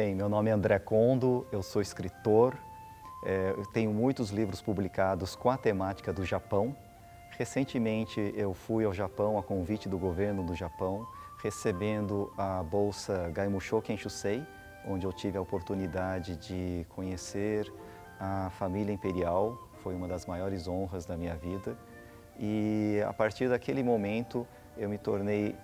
Bem, meu nome é André Kondo, eu sou escritor, eu tenho muitos livros publicados com a temática do Japão. Recentemente eu fui ao Japão a convite do governo do Japão, recebendo a bolsa Gaimusho Kenshusei, onde eu tive a oportunidade de conhecer a família imperial. Foi uma das maiores honras da minha vida. E a partir daquele momento eu me tomei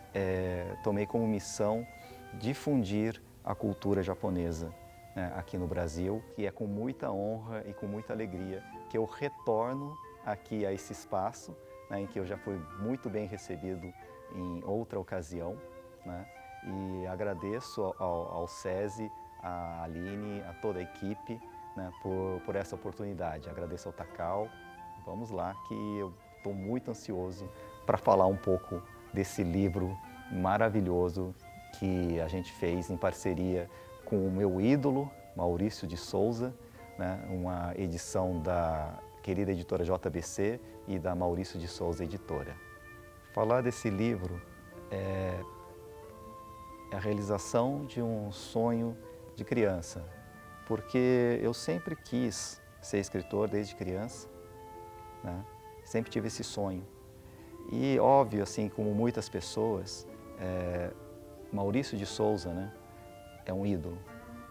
como missão difundir a cultura japonesa, né, aqui no Brasil, e é com muita honra e com muita alegria que eu retorno aqui a esse espaço, né, em que eu já fui muito bem recebido em outra ocasião, né, e agradeço ao SESI, à Aline, a toda a equipe, né, por essa oportunidade. Agradeço ao Takao. Vamos lá, que eu estou muito ansioso para falar um pouco desse livro maravilhoso que a gente fez em parceria com o meu ídolo, Maurício de Souza, né, uma edição da querida editora JBC e da Maurício de Souza Editora. Falar desse livro é a realização de um sonho de criança, porque eu sempre quis ser escritor desde criança, né? Sempre tive esse sonho. E óbvio, assim como muitas pessoas, Maurício de Souza, né, é um ídolo.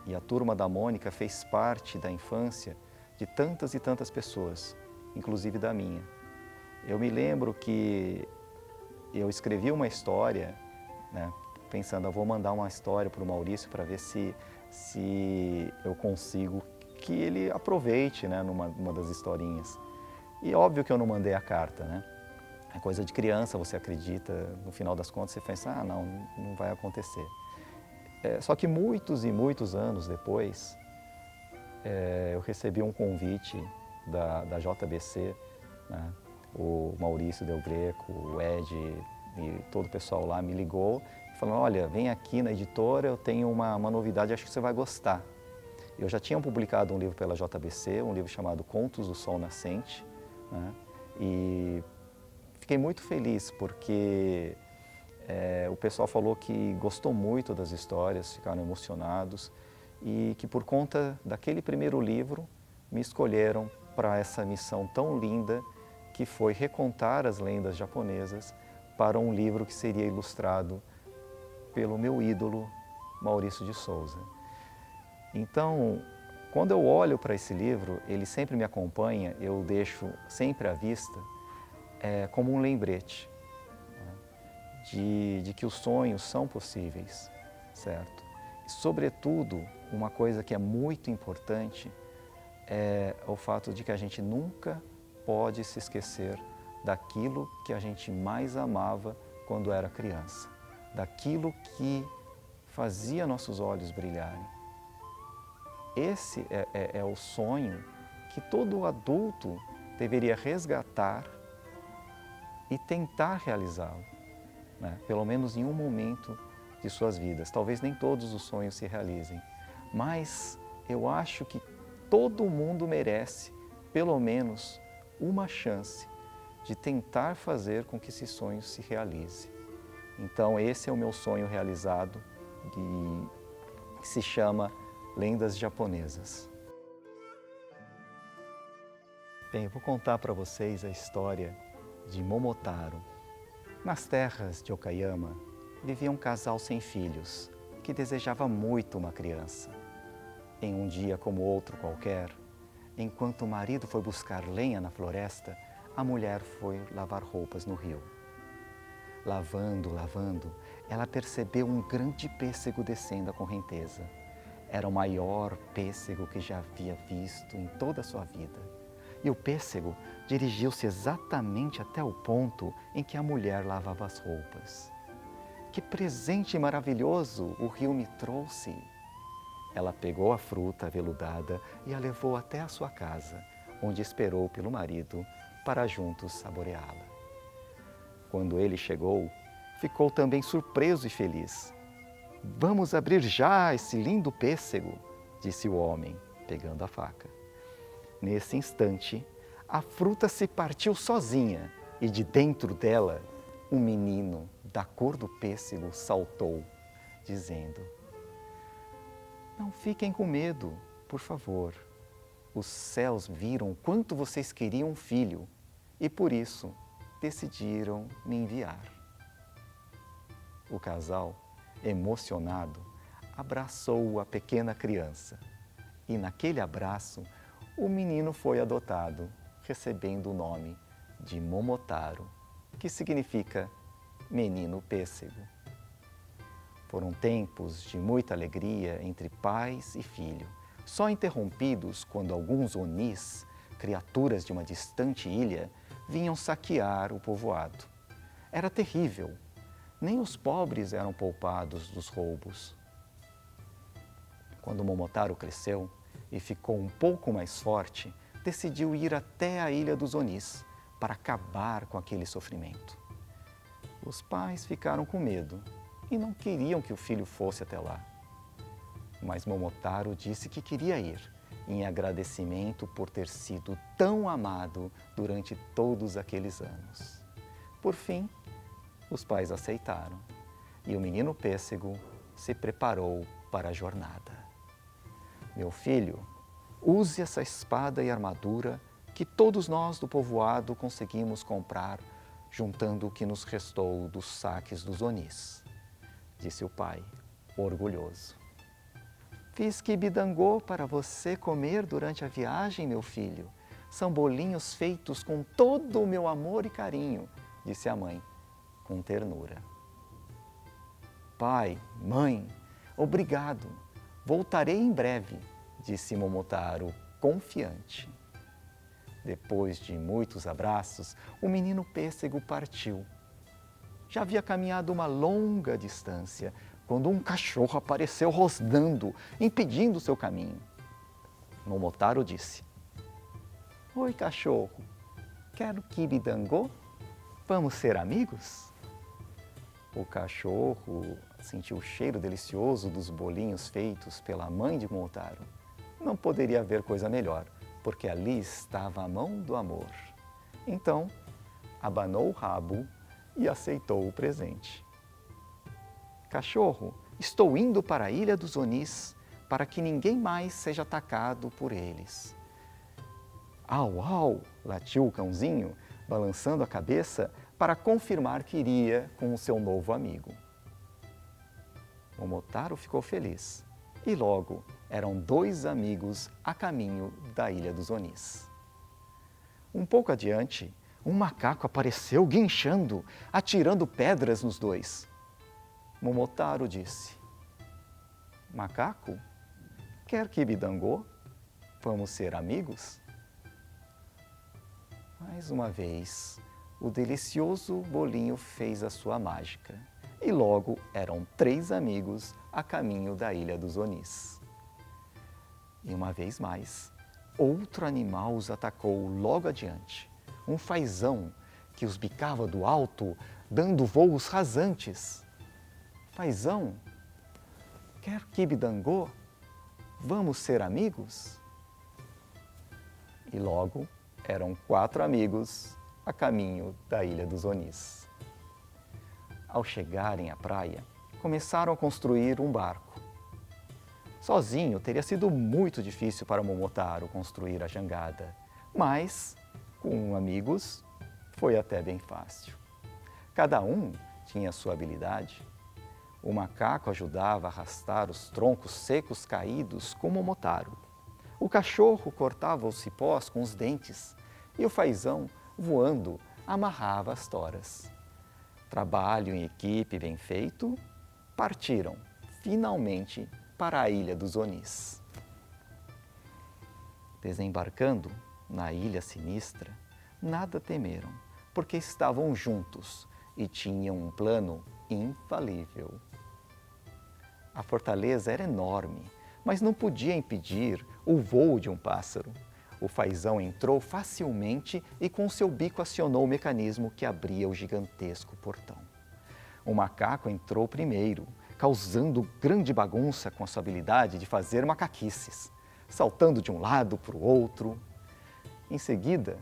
E a Turma da Mônica fez parte da infância de tantas e tantas pessoas, inclusive da minha. Eu me lembro que eu escrevi uma história, né, pensando, eu vou mandar uma história para o Maurício para ver se eu consigo que ele aproveite, né, numa das historinhas. E óbvio que eu não mandei a carta, né? É coisa de criança, você acredita, no final das contas você pensa, ah, não vai acontecer. Só que muitos e muitos anos depois, eu recebi um convite da JBC, né? O Maurício Del Greco, o Ed e todo o pessoal lá me ligou e falou, olha, vem aqui na editora, eu tenho uma novidade, acho que você vai gostar. Eu já tinha publicado um livro pela JBC, um livro chamado Contos do Sol Nascente, né? E fiquei muito feliz porque o pessoal falou que gostou muito das histórias, ficaram emocionados e que por conta daquele primeiro livro me escolheram para essa missão tão linda que foi recontar as lendas japonesas para um livro que seria ilustrado pelo meu ídolo Maurício de Souza. Então, quando eu olho para esse livro, ele sempre me acompanha, eu deixo sempre à vista como um lembrete, né, de que os sonhos são possíveis, certo? E, sobretudo, uma coisa que é muito importante é o fato de que a gente nunca pode se esquecer daquilo que a gente mais amava quando era criança, daquilo que fazia nossos olhos brilharem. Esse é o sonho que todo adulto deveria resgatar e tentar realizá-lo, né? Pelo menos em um momento de suas vidas. Talvez nem todos os sonhos se realizem, mas eu acho que todo mundo merece, pelo menos, uma chance de tentar fazer com que esse sonho se realize. Então esse é o meu sonho realizado, que se chama Lendas Japonesas. Bem, eu vou contar para vocês a história de Momotaro. Nas terras de Okayama vivia um casal sem filhos que desejava muito uma criança. Em um dia como outro qualquer, enquanto o marido foi buscar lenha na floresta, a mulher foi lavar roupas no rio. Lavando, ela percebeu um grande pêssego descendo a correnteza. Era o maior pêssego que já havia visto em toda a sua vida. E o pêssego dirigiu-se exatamente até o ponto em que a mulher lavava as roupas. Que presente maravilhoso o rio me trouxe! Ela pegou a fruta aveludada e a levou até a sua casa, onde esperou pelo marido para juntos saboreá-la. Quando ele chegou, ficou também surpreso e feliz. Vamos abrir já esse lindo pêssego, disse o homem, pegando a faca. Nesse instante, a fruta se partiu sozinha e de dentro dela, um menino da cor do pêssego saltou, dizendo: Não fiquem com medo, por favor. Os céus viram quanto vocês queriam um filho e por isso decidiram me enviar. O casal, emocionado, abraçou a pequena criança e naquele abraço o menino foi adotado, recebendo o nome de Momotaro, que significa menino pêssego. Foram tempos de muita alegria entre pais e filho, só interrompidos quando alguns onis, criaturas de uma distante ilha, vinham saquear o povoado. Era terrível. Nem os pobres eram poupados dos roubos. Quando Momotaro cresceu e ficou um pouco mais forte, decidiu ir até a ilha dos onis para acabar com aquele sofrimento. Os pais ficaram com medo e não queriam que o filho fosse até lá. Mas Momotaro disse que queria ir, em agradecimento por ter sido tão amado durante todos aqueles anos. Por fim, os pais aceitaram e o menino pêssego se preparou para a jornada. Meu filho, use essa espada e armadura que todos nós do povoado conseguimos comprar, juntando o que nos restou dos saques dos onis, disse o pai, orgulhoso. Fiz kibidangô para você comer durante a viagem, meu filho. São bolinhos feitos com todo o meu amor e carinho, disse a mãe, com ternura. Pai, mãe, obrigado. Voltarei em breve, disse Momotaro, confiante. Depois de muitos abraços, o menino pêssego partiu. Já havia caminhado uma longa distância, quando um cachorro apareceu rosnando, impedindo seu caminho. Momotaro disse, Oi, cachorro, quer kibidangô? Vamos ser amigos? O cachorro sentiu o cheiro delicioso dos bolinhos feitos pela mãe de Momotaro. Não poderia haver coisa melhor, porque ali estava a mão do amor. Então, abanou o rabo e aceitou o presente. Cachorro, estou indo para a ilha dos onis para que ninguém mais seja atacado por eles. Au, au, latiu o cãozinho, balançando a cabeça para confirmar que iria com o seu novo amigo. Momotaro ficou feliz e logo eram 2 amigos a caminho da ilha dos onis. Um pouco adiante, um macaco apareceu guinchando, atirando pedras nos 2. Momotaro disse, Macaco, quer kibidangô? Vamos ser amigos? Mais uma vez, o delicioso bolinho fez a sua mágica e logo eram 3 amigos a caminho da ilha dos onis. E uma vez mais, outro animal os atacou logo adiante, um fazão que os bicava do alto, dando voos rasantes. Fazão, quer kibidangô? Vamos ser amigos? E logo eram 4 amigos a caminho da ilha dos onis. Ao chegarem à praia, começaram a construir um barco. Sozinho teria sido muito difícil para Momotaro construir a jangada, mas com amigos foi até bem fácil. Cada um tinha sua habilidade. O macaco ajudava a arrastar os troncos secos caídos com Momotaro. O cachorro cortava os cipós com os dentes e o fazão, voando, amarrava as toras. Trabalho em equipe bem feito, partiram, finalmente, para a ilha dos onis. Desembarcando na ilha sinistra, nada temeram, porque estavam juntos e tinham um plano infalível. A fortaleza era enorme, mas não podia impedir o voo de um pássaro. O fazão entrou facilmente e com seu bico acionou o mecanismo que abria o gigantesco portão. O macaco entrou primeiro, causando grande bagunça com a sua habilidade de fazer macaquices, saltando de um lado para o outro. Em seguida,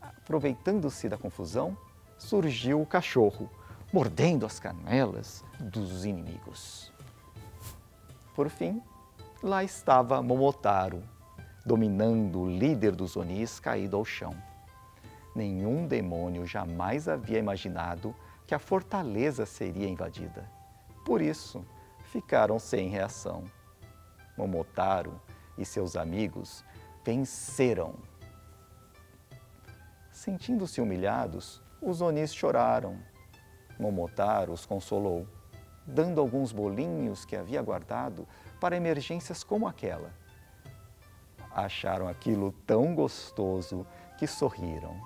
aproveitando-se da confusão, surgiu o cachorro, mordendo as canelas dos inimigos. Por fim, Lá estava Momotaro, dominando o líder dos Onis caído ao chão. Nenhum demônio jamais havia imaginado que a fortaleza seria invadida. Por isso, ficaram sem reação. Momotaro e seus amigos venceram. Sentindo-se humilhados, os Onis choraram. Momotaro os consolou, dando alguns bolinhos que havia guardado para emergências como aquela. Acharam aquilo tão gostoso que sorriram.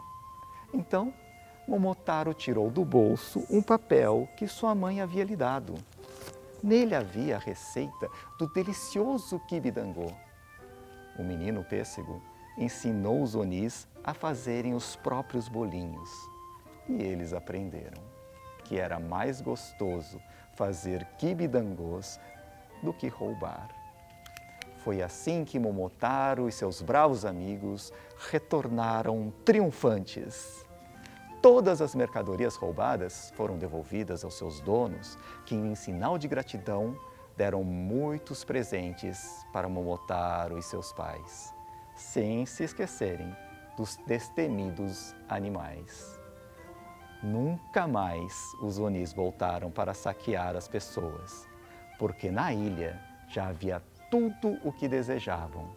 Então, Momotaro tirou do bolso um papel que sua mãe havia lhe dado. Nele havia a receita do delicioso quibe-dangô. O menino pêssego ensinou os Onis a fazerem os próprios bolinhos. E eles aprenderam que era mais gostoso fazer quibe-dangôs do que roubar. Foi assim que Momotaro e seus bravos amigos retornaram triunfantes. Todas as mercadorias roubadas foram devolvidas aos seus donos, que, em sinal de gratidão, deram muitos presentes para Momotaro e seus pais, sem se esquecerem dos destemidos animais. Nunca mais os Onis voltaram para saquear as pessoas, porque na ilha já havia tudo o que desejavam.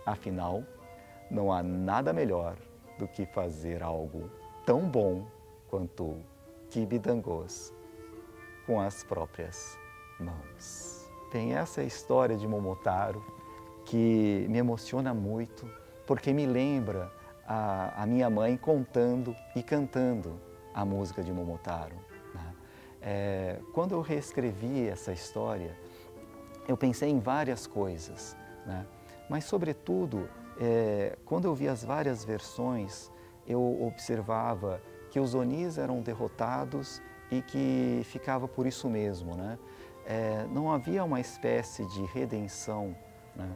Afinal, não há nada melhor do que fazer algo tão bom quanto quibe-dangôs com as próprias mãos. Bem, essa é a história de Momotaro que me emociona muito, porque me lembra a minha mãe contando e cantando a música de Momotaro, né? Quando eu reescrevi essa história, eu pensei em várias coisas, né? Mas, sobretudo, quando eu vi as várias versões, eu observava que os Onis eram derrotados e que ficava por isso mesmo, né? Não havia uma espécie de redenção, né?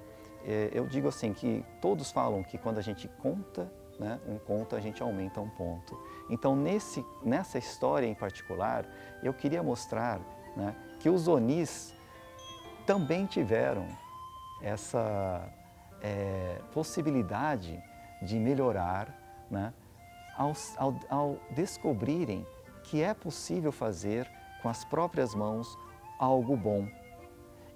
Eu digo assim, que todos falam que quando a gente conta, né, um conto, a gente aumenta um ponto. Então, nessa história em particular, eu queria mostrar, né, que os Onis também tiveram essa possibilidade de melhorar, né, ao descobrirem que é possível fazer com as próprias mãos algo bom.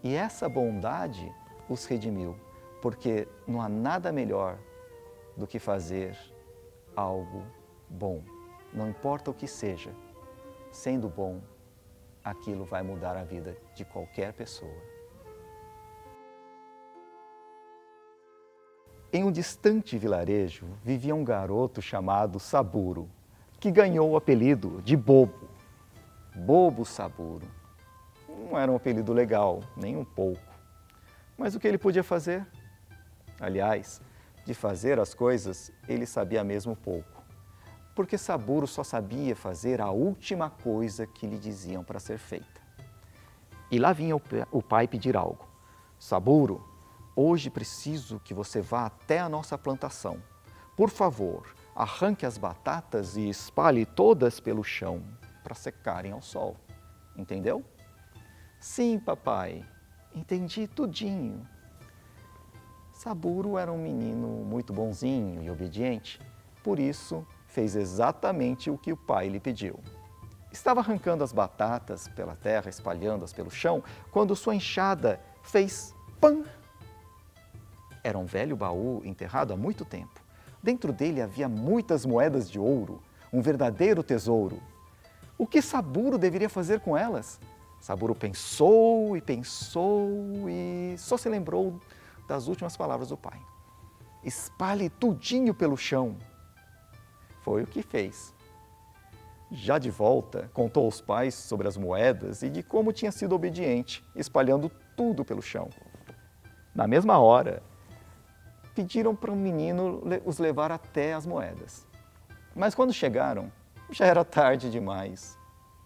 E essa bondade os redimiu, porque não há nada melhor do que fazer algo bom. Não importa o que seja, sendo bom, aquilo vai mudar a vida de qualquer pessoa. Em um distante vilarejo vivia um garoto chamado Saburo, que ganhou o apelido de Bobo. Bobo Saburo. Não era um apelido legal, nem um pouco. Mas o que ele podia fazer? Aliás, de fazer as coisas, ele sabia mesmo pouco. Porque Saburo só sabia fazer a última coisa que lhe diziam para ser feita. E lá vinha o pai pedir algo. Saburo, hoje preciso que você vá até a nossa plantação. Por favor, arranque as batatas e espalhe todas pelo chão para secarem ao sol. Entendeu? Sim, papai. Entendi tudinho. Saburo era um menino muito bonzinho e obediente, por isso fez exatamente o que o pai lhe pediu. Estava arrancando as batatas pela terra, espalhando-as pelo chão, quando sua enxada fez pam! Era um velho baú enterrado há muito tempo. Dentro dele havia muitas moedas de ouro, um verdadeiro tesouro. O que Saburo deveria fazer com elas? Saburo pensou e só se lembrou das últimas palavras do pai. Espalhe tudinho pelo chão. Foi o que fez. Já de volta, contou aos pais sobre as moedas e de como tinha sido obediente, espalhando tudo pelo chão. Na mesma hora, pediram para o menino os levar até as moedas. Mas quando chegaram, já era tarde demais.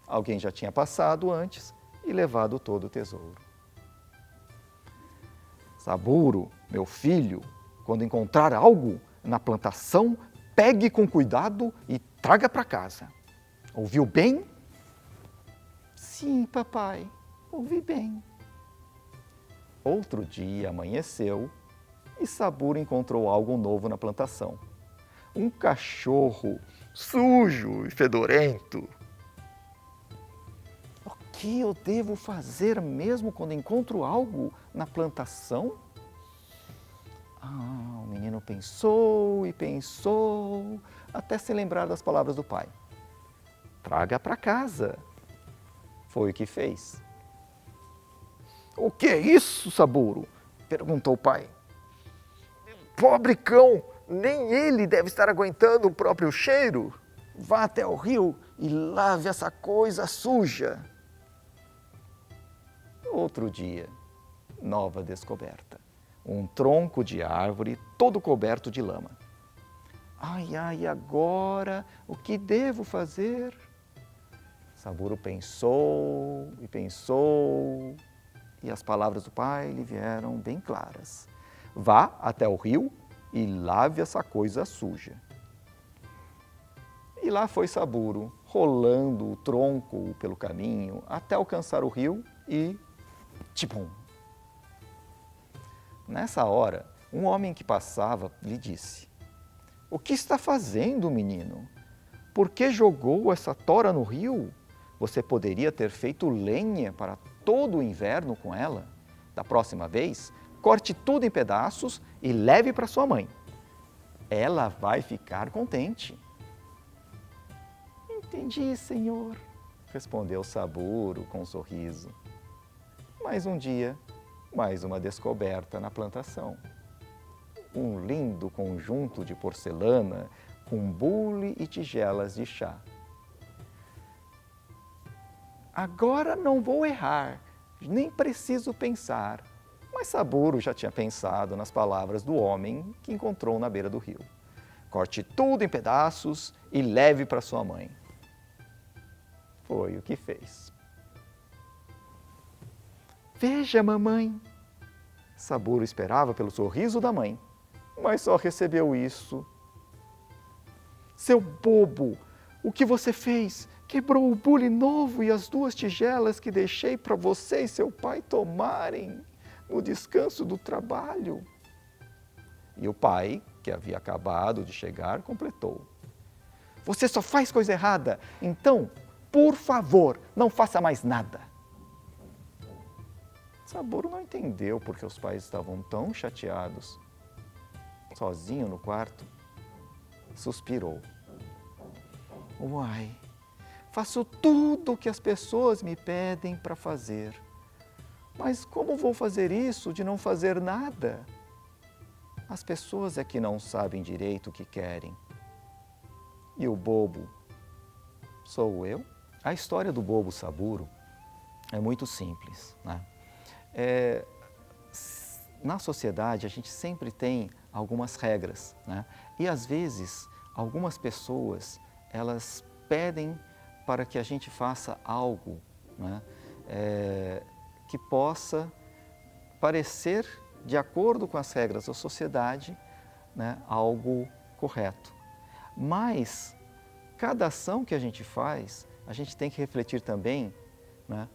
Alguém já tinha passado antes e levado todo o tesouro. Saburo, meu filho, quando encontrar algo na plantação, pegue com cuidado e traga para casa. Ouviu bem? Sim, papai, ouvi bem. Outro dia amanheceu e Saburo encontrou algo novo na plantação. Um cachorro sujo e fedorento. O que eu devo fazer mesmo quando encontro algo na plantação? O menino pensou e pensou, até se lembrar das palavras do pai. Traga para casa. Foi o que fez. O que é isso, Saburo? Perguntou o pai. Pobre cão, nem ele deve estar aguentando o próprio cheiro. Vá até o rio e lave essa coisa suja. Outro dia, nova descoberta. Um tronco de árvore todo coberto de lama. Ai, agora o que devo fazer? Saburo pensou e pensou, e as palavras do pai lhe vieram bem claras. Vá até o rio e lave essa coisa suja. E lá foi Saburo, rolando o tronco pelo caminho até alcançar o rio e... tchipum! Nessa hora, um homem que passava lhe disse: O que está fazendo, menino? Por que jogou essa tora no rio? Você poderia ter feito lenha para todo o inverno com ela. Da próxima vez, corte tudo em pedaços e leve para sua mãe. Ela vai ficar contente. Entendi, senhor, respondeu Saburo com um sorriso. Mais um dia, mais uma descoberta na plantação. Um lindo conjunto de porcelana com bule e tigelas de chá. Agora não vou errar, nem preciso pensar. Mas Saburo já tinha pensado nas palavras do homem que encontrou na beira do rio. Corte tudo em pedaços e leve para sua mãe. Foi o que fez. Veja, mamãe. Saburo esperava pelo sorriso da mãe, mas só recebeu isso. Seu bobo, o que você fez? Quebrou o bule novo e as 2 tigelas que deixei para você e seu pai tomarem no descanso do trabalho. E o pai, que havia acabado de chegar, completou. Você só faz coisa errada, então, por favor, não faça mais nada. Saburo não entendeu porque os pais estavam tão chateados. Sozinho no quarto, suspirou. Uai, faço tudo o que as pessoas me pedem para fazer. Mas como vou fazer isso de não fazer nada? As pessoas é que não sabem direito o que querem. E o bobo sou eu? A história do bobo Saburo é muito simples, né? Na sociedade, a gente sempre tem algumas regras, né? E às vezes, algumas pessoas, elas pedem para que a gente faça algo, né? Que possa parecer, de acordo com as regras da sociedade, né? Algo correto. Mas, cada ação que a gente faz, a gente tem que refletir também, né?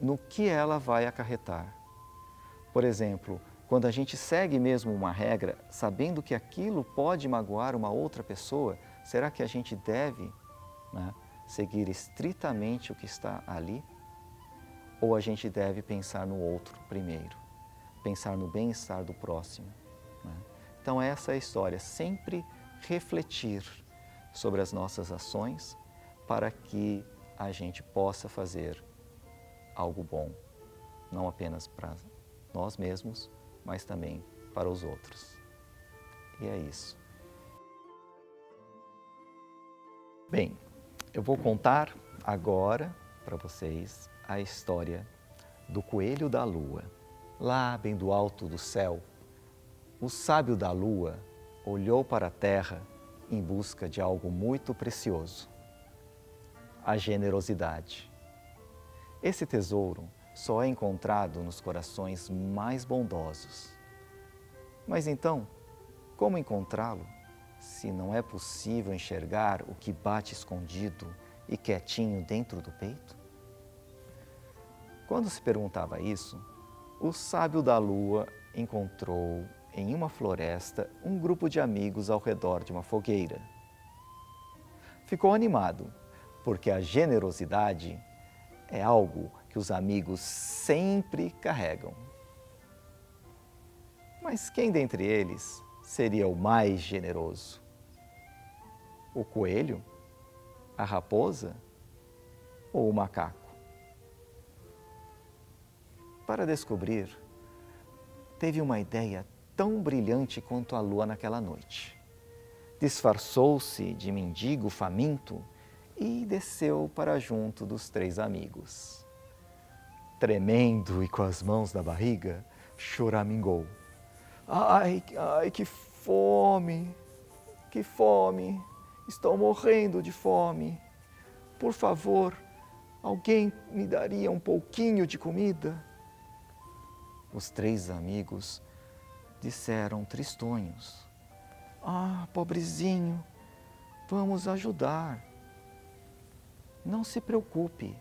No que ela vai acarretar. Por exemplo, quando a gente segue mesmo uma regra, sabendo que aquilo pode magoar uma outra pessoa, será que a gente deve, né, seguir estritamente o que está ali? Ou a gente deve pensar no outro primeiro, pensar no bem-estar do próximo, né? Então essa é a história, sempre refletir sobre as nossas ações para que a gente possa fazer algo bom, não apenas para nós mesmos, mas também para os outros. E é isso. Bem, eu vou contar agora para vocês a história do coelho da lua. Lá, bem do alto do céu, o sábio da lua olhou para a terra em busca de algo muito precioso: a generosidade. Esse tesouro só é encontrado nos corações mais bondosos. Mas então, como encontrá-lo, se não é possível enxergar o que bate escondido e quietinho dentro do peito? Quando se perguntava isso, O sábio da lua encontrou em uma floresta um grupo de amigos ao redor de uma fogueira. Ficou animado, porque a generosidade é algo que os amigos sempre carregam. Mas quem dentre eles seria o mais generoso? O coelho? A raposa? Ou o macaco? Para descobrir, teve uma ideia tão brilhante quanto a lua naquela noite. Disfarçou-se de mendigo faminto e desceu para junto dos 3 amigos. Tremendo e com as mãos na barriga, choramingou. Ai, que fome! Que fome! Estou morrendo de fome. Por favor, alguém me daria um pouquinho de comida? Os 3 amigos disseram tristonhos. Ah, pobrezinho, vamos ajudar. Não se preocupe,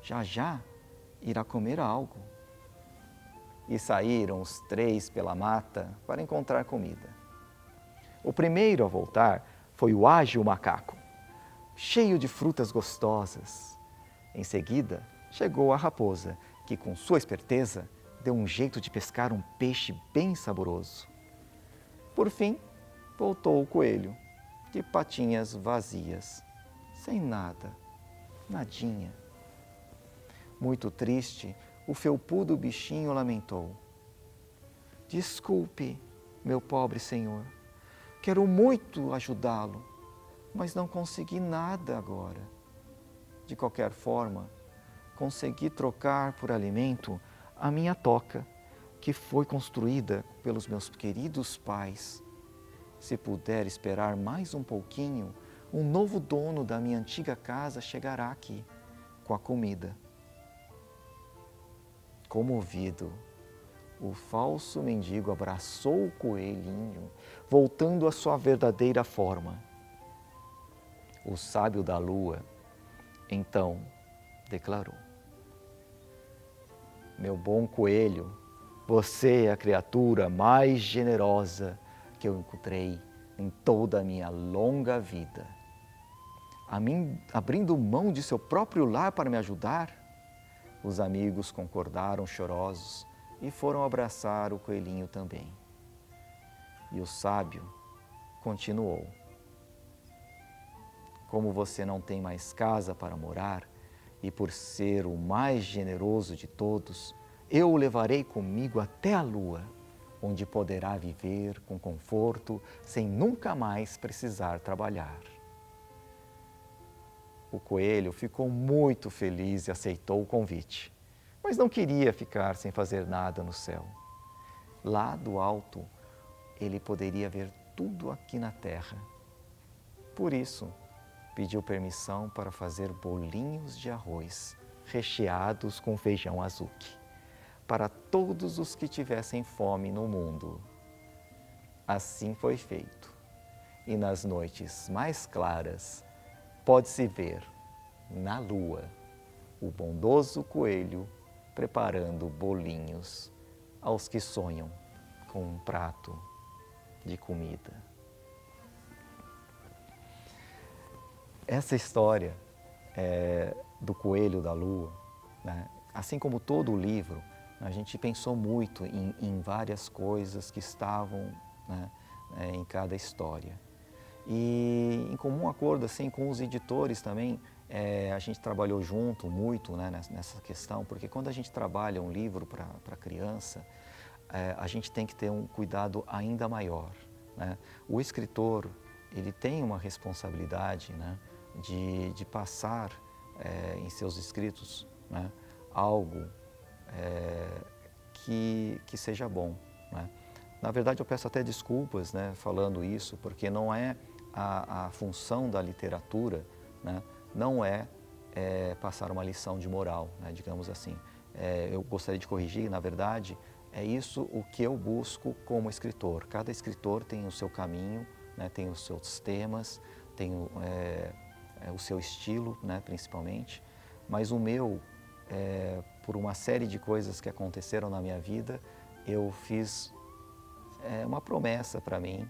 já já irá comer algo. E saíram os 3 pela mata para encontrar comida. O primeiro a voltar foi o ágil macaco, cheio de frutas gostosas. Em seguida, chegou a raposa, que com sua esperteza deu um jeito de pescar um peixe bem saboroso. Por fim, voltou o coelho, de patinhas vazias, sem nada, nadinha. Muito triste, o felpudo bichinho lamentou. Desculpe, meu pobre senhor, quero muito ajudá-lo, mas não consegui nada agora. De qualquer forma, consegui trocar por alimento a minha toca, que foi construída pelos meus queridos pais. Se puder esperar mais um pouquinho, um novo dono da minha antiga casa chegará aqui com a comida. Comovido, o falso mendigo abraçou o coelhinho, voltando à sua verdadeira forma. O sábio da lua, então, declarou: Meu bom coelho, você é a criatura mais generosa que eu encontrei em toda a minha longa vida. Abrindo mão de seu próprio lar para me ajudar, os amigos concordaram chorosos e foram abraçar o coelhinho também. E o sábio continuou: Como você não tem mais casa para morar, e por ser o mais generoso de todos, eu o levarei comigo até a lua, onde poderá viver com conforto, sem nunca mais precisar trabalhar. O coelho ficou muito feliz e aceitou o convite, mas não queria ficar sem fazer nada no céu. Lá do alto, ele poderia ver tudo aqui na terra. Por isso, pediu permissão para fazer bolinhos de arroz recheados com feijão azuki, para todos os que tivessem fome no mundo. Assim foi feito, e nas noites mais claras pode-se ver, na lua, o bondoso coelho preparando bolinhos aos que sonham com um prato de comida. Essa história do coelho da lua, né? Assim como todo o livro, a gente pensou muito em várias coisas que estavam, né, em cada história. E em comum acordo assim, com os editores também, a gente trabalhou junto muito, né, nessa questão, porque quando a gente trabalha um livro para criança, a gente tem que ter um cuidado ainda maior, né? O escritor, ele tem uma responsabilidade, né, de passar em seus escritos, né, algo que seja bom, né? Na verdade, eu peço até desculpas, né, falando isso, porque não é a função da literatura, né, não é passar uma lição de moral, né, digamos assim. Eu gostaria de corrigir, na verdade, é isso o que eu busco como escritor. Cada escritor tem o seu caminho, né, tem os seus temas, tem o seu estilo, né, principalmente, mas o meu por uma série de coisas que aconteceram na minha vida, eu fiz uma promessa para mim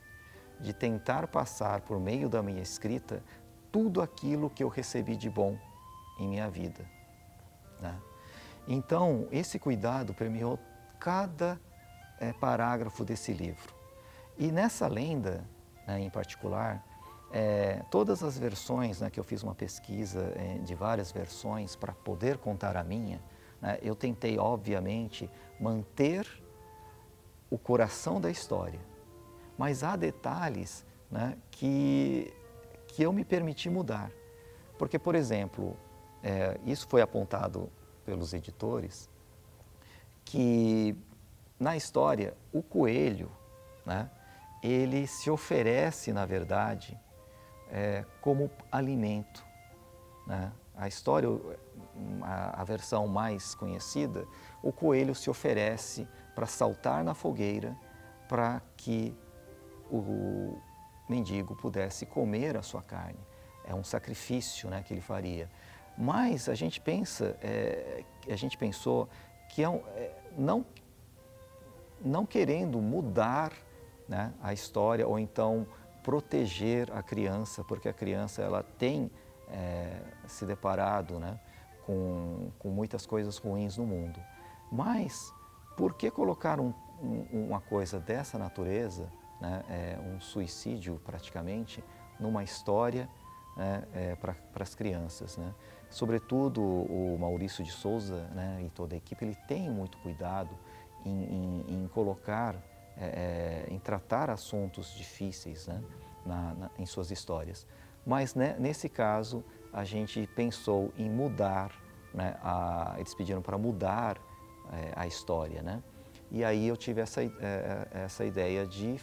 de tentar passar por meio da minha escrita tudo aquilo que eu recebi de bom em minha vida, né? Então, esse cuidado permeou cada parágrafo desse livro. E nessa lenda, né, em particular, todas as versões, né, que eu fiz uma pesquisa de várias versões para poder contar a minha, né, eu tentei, obviamente, manter o coração da história, mas há detalhes, né, que eu me permiti mudar. Porque, por exemplo, isso foi apontado pelos editores, que na história o coelho, né, ele se oferece, na verdade, como alimento, né? A história, a versão mais conhecida, o coelho se oferece para saltar na fogueira para que o mendigo pudesse comer a sua carne. É um sacrifício, né, que ele faria. Mas a gente pensou que não querendo mudar, né, a história ou então proteger a criança, porque a criança ela tem se deparado, né, com muitas coisas ruins no mundo. Mas por que colocar uma coisa dessa natureza, né, um suicídio praticamente, numa história, né, para as crianças, né? Sobretudo o Maurício de Souza, né, e toda a equipe, ele tem muito cuidado em colocar, em tratar assuntos difíceis, né, em suas histórias. Mas, né, nesse caso, a gente pensou em mudar, né, eles pediram para mudar a história, né? E aí eu tive essa ideia de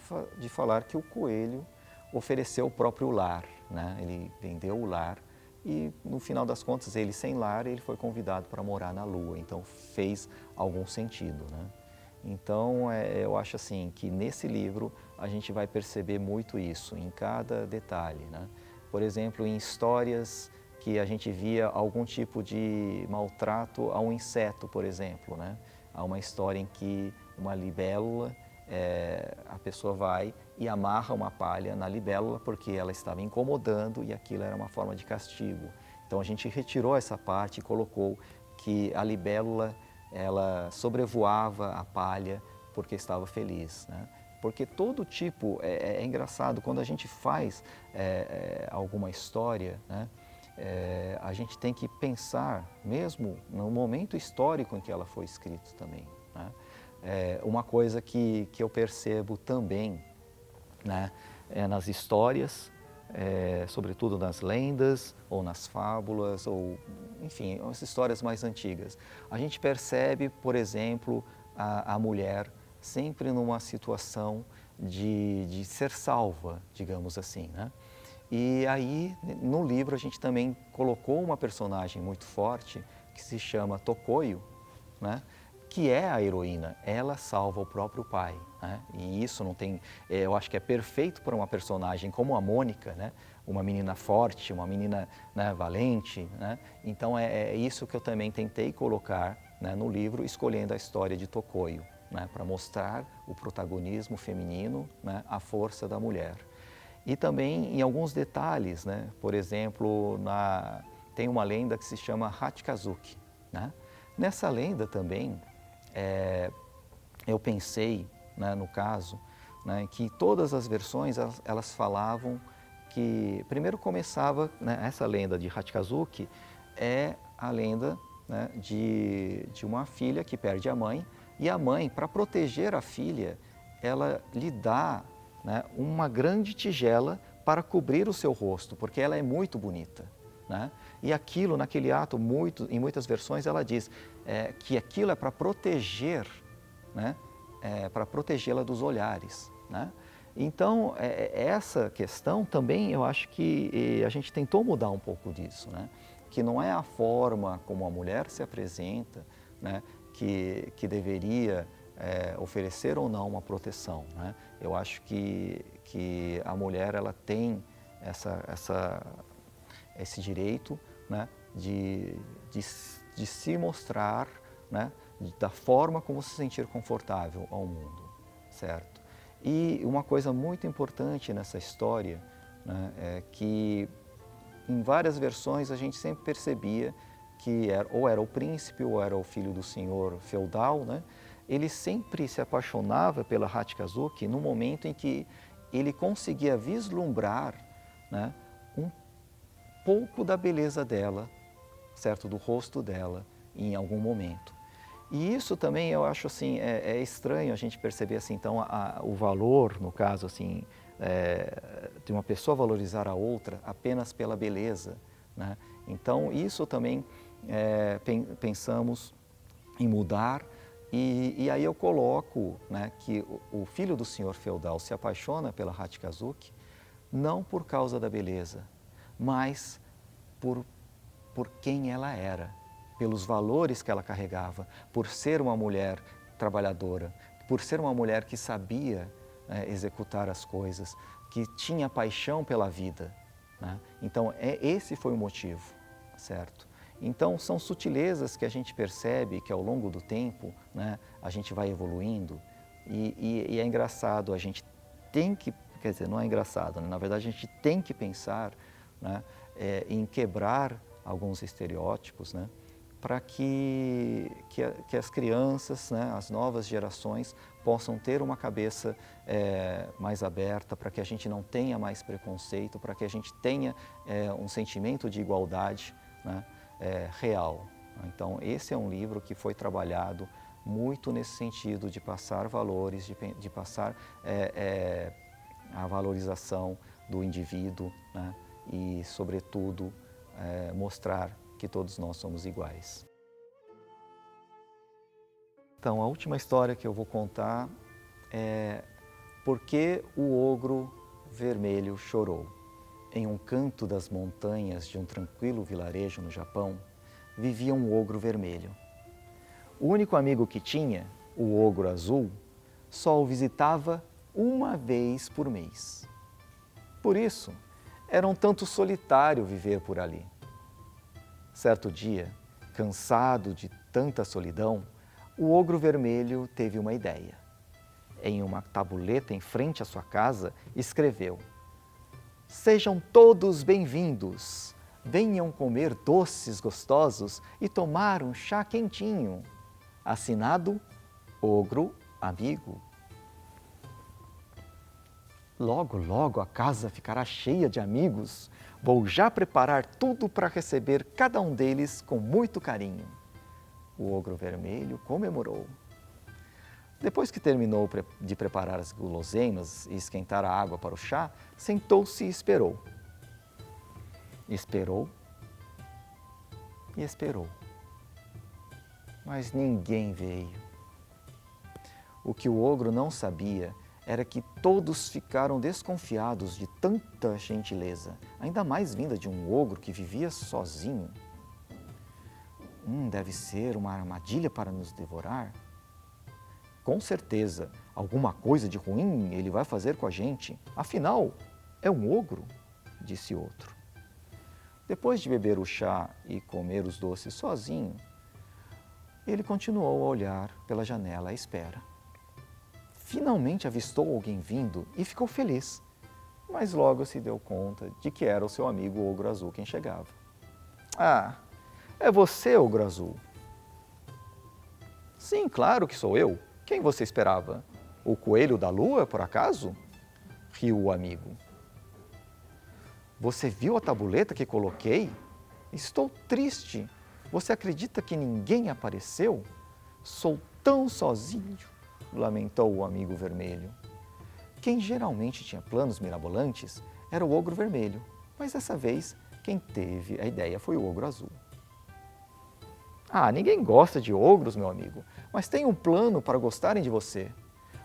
falar que o coelho ofereceu o próprio lar, né? Ele vendeu o lar e, no final das contas, ele sem lar, ele foi convidado para morar na Lua. Então, fez algum sentido, né? Então, eu acho assim que nesse livro a gente vai perceber muito isso, em cada detalhe, né? Por exemplo, em histórias que a gente via algum tipo de maltrato a um inseto, por exemplo, né? Há uma história em que uma libélula, a pessoa vai e amarra uma palha na libélula porque ela estava incomodando e aquilo era uma forma de castigo. Então a gente retirou essa parte e colocou que a libélula ela sobrevoava a palha porque estava feliz, né? Porque todo tipo, é engraçado, quando a gente faz alguma história, né, a gente tem que pensar, mesmo no momento histórico em que ela foi escrita também, né? Uma coisa que eu percebo também, né, nas histórias, sobretudo nas lendas ou nas fábulas, ou enfim, as histórias mais antigas. A gente percebe, por exemplo, a mulher sempre numa situação de ser salva, digamos assim, né? E aí, no livro, a gente também colocou uma personagem muito forte, que se chama Tocoio, né? Que é a heroína, ela salva o próprio pai, né? E isso não tem, eu acho que é perfeito para uma personagem como a Mônica, né? Uma menina forte, uma menina, né, valente, né? Então é isso que eu também tentei colocar, né, no livro, escolhendo a história de Tocoio, né, para mostrar o protagonismo feminino, né, a força da mulher. E também em alguns detalhes, né? Por exemplo, tem uma lenda que se chama Hachikazuki, né? Nessa lenda também, eu pensei, né, no caso, né, que todas as versões elas falavam que, primeiro começava, né, essa lenda de Hachikazuki é a lenda, né, de uma filha que perde a mãe, e a mãe, para proteger a filha, ela lhe dá, né, uma grande tigela para cobrir o seu rosto, porque ela é muito bonita, né? E aquilo, naquele ato, em muitas versões, ela diz que aquilo é para proteger, né, para protegê-la dos olhares, né? Então, essa questão também, eu acho que a gente tentou mudar um pouco disso, né? Que não é a forma como a mulher se apresenta, né, que deveria oferecer ou não uma proteção, né? Eu acho que a mulher ela tem esse direito, né, de se mostrar né, da forma como se sentir confortável ao mundo, certo? E uma coisa muito importante nessa história, né, é que em várias versões a gente sempre percebia que ou era o príncipe ou era o filho do senhor feudal, né? Ele sempre se apaixonava pela Hatshepsut no momento em que ele conseguia vislumbrar, né, um pouco da beleza dela, certo, do rosto dela em algum momento. E isso também eu acho assim, é estranho a gente perceber assim, então o valor, no caso assim, de uma pessoa valorizar a outra apenas pela beleza, né? Então isso também pensamos em mudar e aí eu coloco, né, que o filho do senhor feudal se apaixona pela Hatshepsut não por causa da beleza, mas por quem ela era, pelos valores que ela carregava, por ser uma mulher trabalhadora, por ser uma mulher que sabia executar as coisas, que tinha paixão pela vida, né? Então, esse foi o motivo, certo? Então, são sutilezas que a gente percebe que ao longo do tempo, né, a gente vai evoluindo e é engraçado, a gente tem que, quer dizer, não é engraçado, né? Na verdade a gente tem que pensar, né, em quebrar alguns estereótipos, né, para que as crianças, né, as novas gerações possam ter uma cabeça mais aberta, para que a gente não tenha mais preconceito, para que a gente tenha um sentimento de igualdade, né, real. Então, esse é um livro que foi trabalhado muito nesse sentido de passar valores, de passar a valorização do indivíduo, né, e, sobretudo, mostrar que todos nós somos iguais. Então, a última história que eu vou contar é Por que o ogro vermelho chorou. Em um canto das montanhas de um tranquilo vilarejo no Japão, vivia um ogro vermelho. O único amigo que tinha, o ogro azul, só o visitava uma vez por mês. Por isso, era um tanto solitário viver por ali. Certo dia, cansado de tanta solidão, o ogro vermelho teve uma ideia. Em uma tabuleta em frente à sua casa, escreveu: Sejam todos bem-vindos, venham comer doces gostosos e tomar um chá quentinho. Assinado, Ogro Amigo. Logo, logo a casa ficará cheia de amigos. Vou já preparar tudo para receber cada um deles com muito carinho. O ogro vermelho comemorou. Depois que terminou de preparar as guloseimas e esquentar a água para o chá, sentou-se e esperou. Esperou e esperou. Mas ninguém veio. O que o ogro não sabia era que todos ficaram desconfiados de tanta gentileza, ainda mais vinda de um ogro que vivia sozinho. Deve ser uma armadilha para nos devorar. Com certeza, alguma coisa de ruim ele vai fazer com a gente. Afinal, é um ogro, disse outro. Depois de beber o chá e comer os doces sozinho, ele continuou a olhar pela janela à espera. Finalmente avistou alguém vindo e ficou feliz, mas logo se deu conta de que era o seu amigo Ogro Azul quem chegava. Ah, é você, Ogro Azul? Sim, claro que sou eu. Quem você esperava? O coelho da lua, por acaso? Riu o amigo. Você viu a tabuleta que coloquei? Estou triste. Você acredita que ninguém apareceu? Sou tão sozinho, lamentou o amigo vermelho. Quem geralmente tinha planos mirabolantes era o ogro vermelho, mas dessa vez quem teve a ideia foi o ogro azul. Ah, ninguém gosta de ogros, meu amigo, mas tenho um plano para gostarem de você.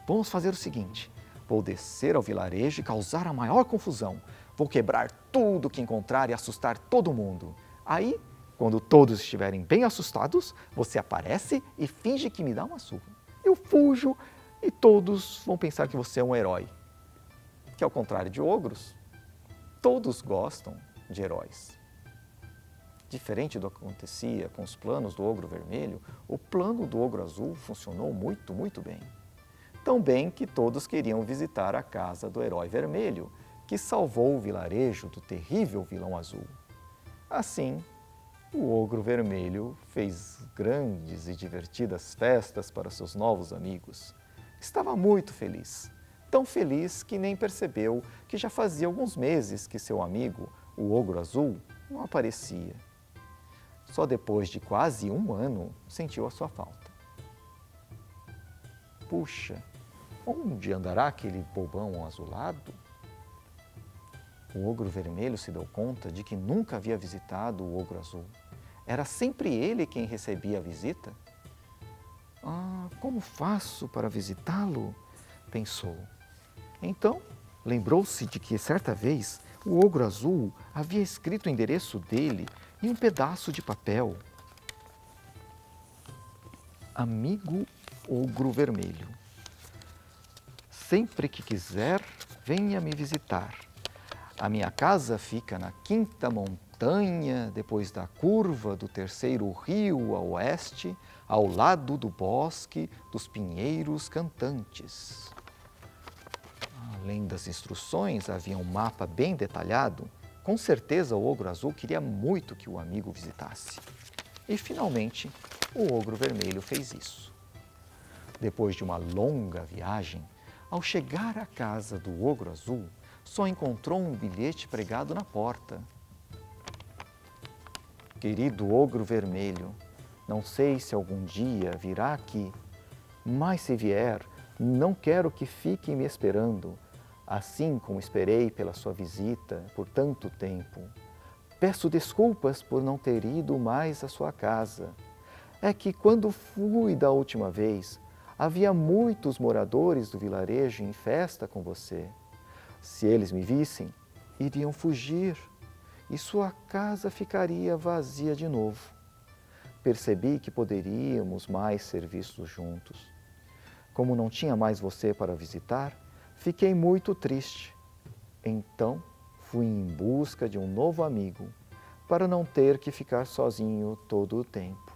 Vamos fazer o seguinte, vou descer ao vilarejo e causar a maior confusão. Vou quebrar tudo que encontrar e assustar todo mundo. Aí, quando todos estiverem bem assustados, você aparece e finge que me dá uma surra. Eu fujo e todos vão pensar que você é um herói. Que ao contrário de ogros, todos gostam de heróis. diferente do que acontecia com os planos do ogro vermelho, o plano do ogro azul funcionou muito, muito bem. Tão bem que todos queriam visitar a casa do herói vermelho, que salvou o vilarejo do terrível vilão azul. Assim, o ogro vermelho fez grandes e divertidas festas para seus novos amigos. Estava muito feliz, tão feliz que nem percebeu que já fazia alguns meses que seu amigo, o ogro azul, não aparecia. Só depois de quase um ano sentiu a sua falta. Puxa, onde andará aquele bobão azulado? O ogro vermelho se deu conta de que nunca havia visitado o ogro azul. Era sempre ele quem recebia a visita. Ah, como faço para visitá-lo? Pensou. Então, lembrou-se de que certa vez o ogro azul havia escrito o endereço dele em um pedaço de papel. Amigo ogro vermelho, sempre que quiser, venha me visitar. A minha casa fica na quinta montanha, depois da curva do terceiro rio a oeste, ao lado do bosque dos pinheiros cantantes. Além das instruções, havia um mapa bem detalhado. Com certeza o ogro azul queria muito que o amigo visitasse. E finalmente, o ogro vermelho fez isso. Depois de uma longa viagem, ao chegar à casa do ogro azul, só encontrou um bilhete pregado na porta. Querido ogro vermelho, não sei se algum dia virá aqui, mas se vier, não quero que fique me esperando, assim como esperei pela sua visita por tanto tempo. Peço desculpas por não ter ido mais à sua casa. É que quando fui da última vez, havia muitos moradores do vilarejo em festa com você. Se eles me vissem, iriam fugir e sua casa ficaria vazia de novo. Percebi que poderíamos mais ser vistos juntos. Como não tinha mais você para visitar, fiquei muito triste. Então, fui em busca de um novo amigo para não ter que ficar sozinho todo o tempo.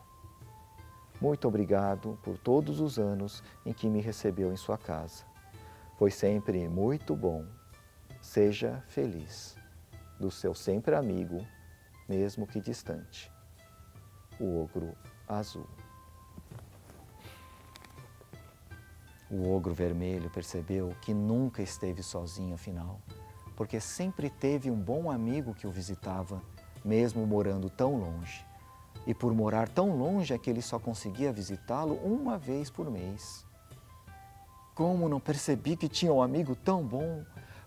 Muito obrigado por todos os anos em que me recebeu em sua casa. Foi sempre muito bom. Seja feliz. Do seu sempre amigo, mesmo que distante, o ogro azul. O ogro vermelho percebeu que nunca esteve sozinho afinal, porque sempre teve um bom amigo que o visitava, mesmo morando tão longe. E por morar tão longe é que ele só conseguia visitá-lo uma vez por mês. Como não percebi que tinha um amigo tão bom?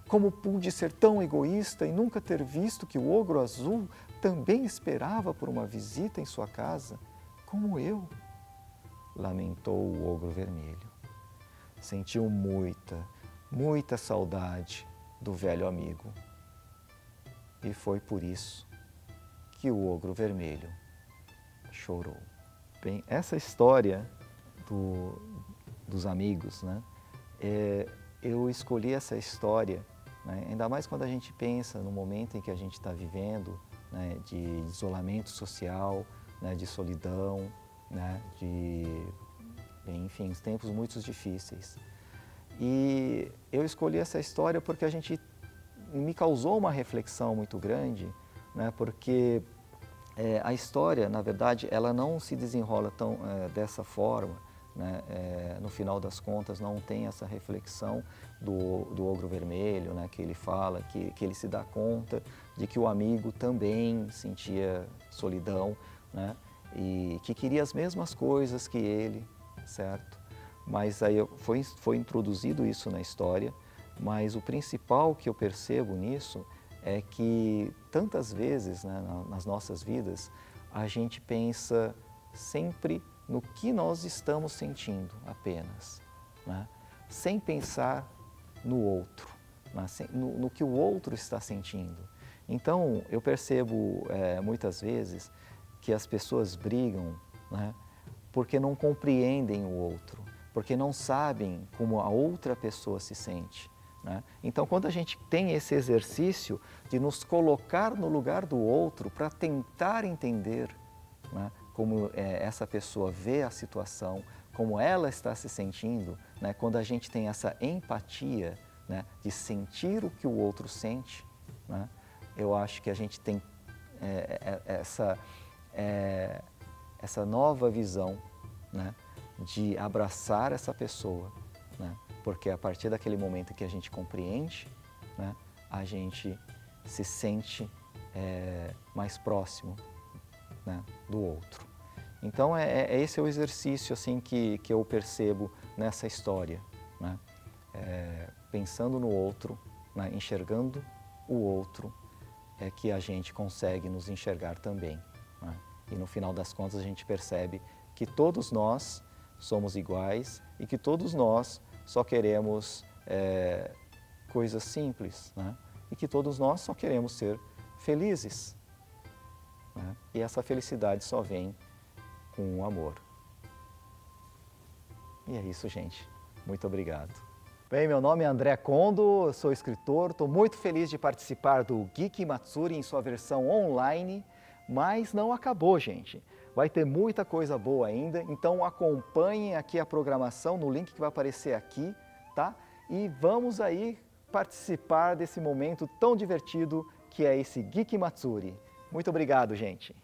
Como pude ser tão egoísta e nunca ter visto que o ogro azul também esperava por uma visita em sua casa, como eu? Lamentou o ogro vermelho. Sentiu muita saudade do velho amigo. E foi por isso que o ogro vermelho chorou. Bem, essa história dos amigos, né? Eu escolhi essa história, né? Ainda mais quando a gente pensa no momento em que a gente está vivendo, né? De isolamento social, né? De solidão, né? Enfim, os tempos muito difíceis. E eu escolhi essa história porque me causou uma reflexão muito grande, né? Porque a história, na verdade, ela não se desenrola dessa forma, né? No final das contas, não tem essa reflexão do ogro vermelho, né? Que ele fala, que ele se dá conta de que o amigo também sentia solidão, né? E que queria as mesmas coisas que ele, certo? Mas aí foi introduzido isso na história, mas o principal que eu percebo nisso é que tantas vezes, né, nas nossas vidas, a gente pensa sempre no que nós estamos sentindo apenas, né? Sem pensar no outro, né? No que o outro está sentindo. Então, eu percebo muitas vezes que as pessoas brigam, né, porque não compreendem o outro, porque não sabem como a outra pessoa se sente, né? Então, quando a gente tem esse exercício de nos colocar no lugar do outro para tentar entender, né, como essa pessoa vê a situação, como ela está se sentindo, né, quando a gente tem essa empatia, né, de sentir o que o outro sente, né, eu acho que a gente tem essa nova visão, né, de abraçar essa pessoa, né, porque a partir daquele momento que a gente compreende, né, a gente se sente mais próximo, né, do outro. Então, esse é o exercício assim, que eu percebo nessa história, né? Pensando no outro, né, enxergando o outro, é que a gente consegue nos enxergar também, né? E no final das contas a gente percebe que todos nós somos iguais e que todos nós só queremos coisas simples, né? E que todos nós só queremos ser felizes, né? E essa felicidade só vem com o amor. E é isso, gente. Muito obrigado. Bem, meu nome é André Kondo, eu sou escritor, estou muito feliz de participar do Geek Matsuri em sua versão online, mas não acabou, gente. Vai ter muita coisa boa ainda, então acompanhem aqui a programação no link que vai aparecer aqui, tá? E vamos aí participar desse momento tão divertido que é esse Geek Matsuri. Muito obrigado, gente.